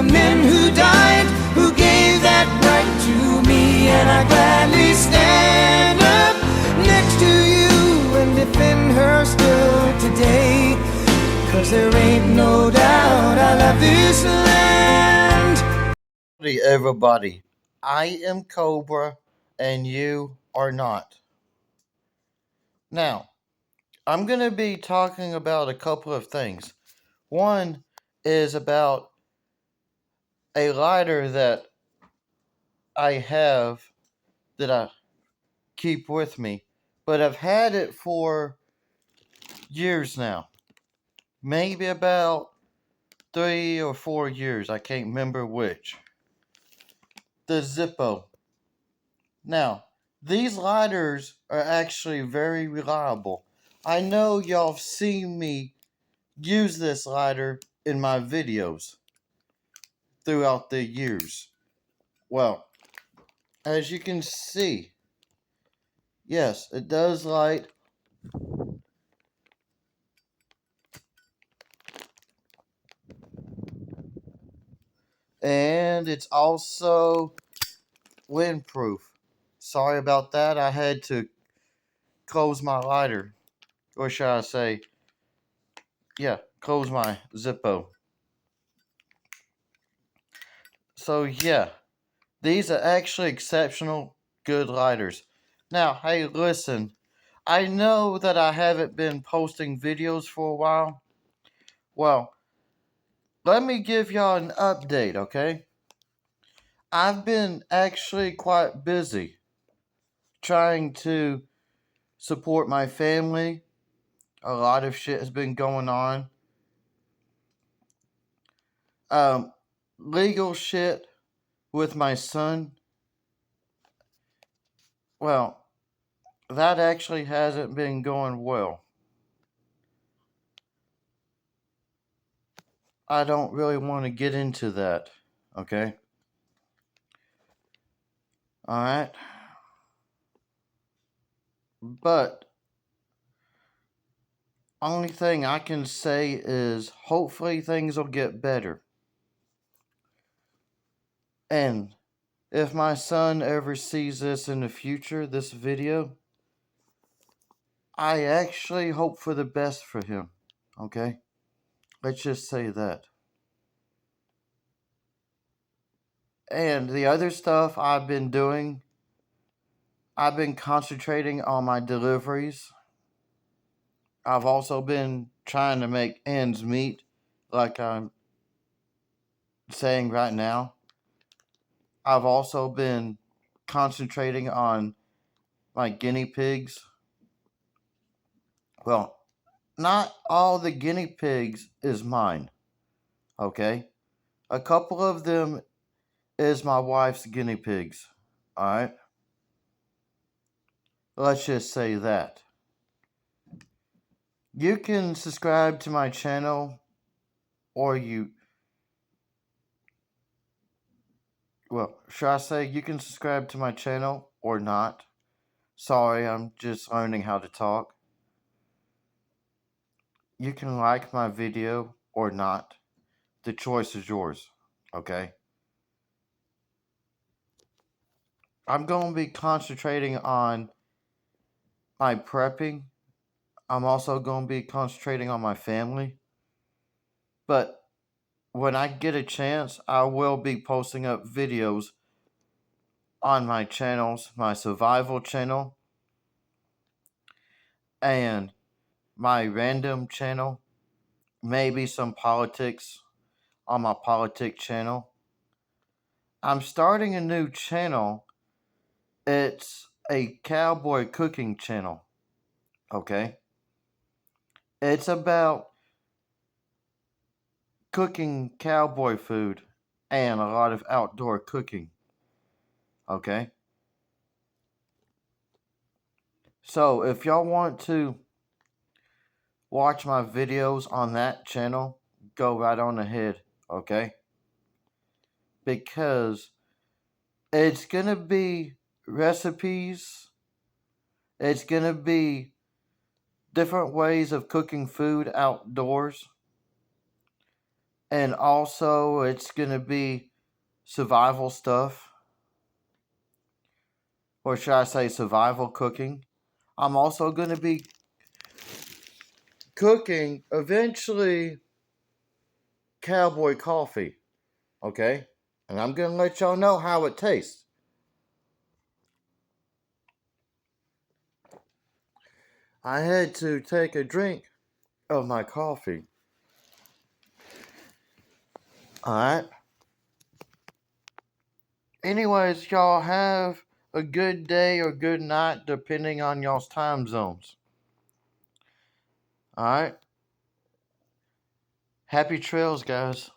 the men who died, who gave that right to me. And I gladly stand up next to you and defend her still today. 'Cause there ain't no doubt I love this land. Hey everybody, I am Cobra and you are not. Now, I'm going to be talking about a couple of things. One is about a lighter that I have that I keep with me, but I've had it for years now. Maybe about 3 or 4 years, I can't remember which. The Zippo. Now, these lighters are actually very reliable. I know y'all have seen me use this lighter in my videos throughout the years. Well, as you can see, yes, it does light. And it's also windproof. Sorry about that. I had to close my lighter. Or should I say, yeah, close my Zippo. So yeah, these are actually exceptional good lighters. Now, hey, listen, I know that I haven't been posting videos for a while. Well, let me give y'all an update, okay? I've been actually quite busy trying to support my family. A lot of shit has been going on. Legal shit with my son. Well, that actually hasn't been going well. I don't really want to get into that, okay? Alright? But, only thing I can say is hopefully things will get better. And if my son ever sees this in the future, this video, I actually hope for the best for him, okay? Let's just say that. And the other stuff I've been doing, I've been concentrating on my deliveries. I've also been trying to make ends meet, like I'm saying right now. I've also been concentrating on my guinea pigs. Well, not all the guinea pigs is mine, okay? A couple of them is my wife's guinea pigs, alright? Let's just say that. You can subscribe to my channel, or should I say you can subscribe to my channel or not? Sorry, I'm just learning how to talk. You can like my video or not. The choice is yours, okay? I'm going to be concentrating on my prepping. I'm also going to be concentrating on my family. But when I get a chance, I will be posting up videos on my channels, my survival channel and my random channel, maybe some politics on my politic channel. I'm starting a new channel. It's a cowboy cooking channel, okay? It's about cooking cowboy food and a lot of outdoor cooking, okay? So if y'all want to watch my videos on that channel, go right on ahead, okay? Because it's gonna be recipes, it's gonna be different ways of cooking food outdoors, And also, it's going to be survival stuff. Or should I say survival cooking. I'm also going to be cooking eventually cowboy coffee. Okay? And I'm going to let y'all know how it tastes. I had to take a drink of my coffee. Alright? Anyways, y'all have a good day or good night depending on y'all's time zones. Alright? Happy trails, guys.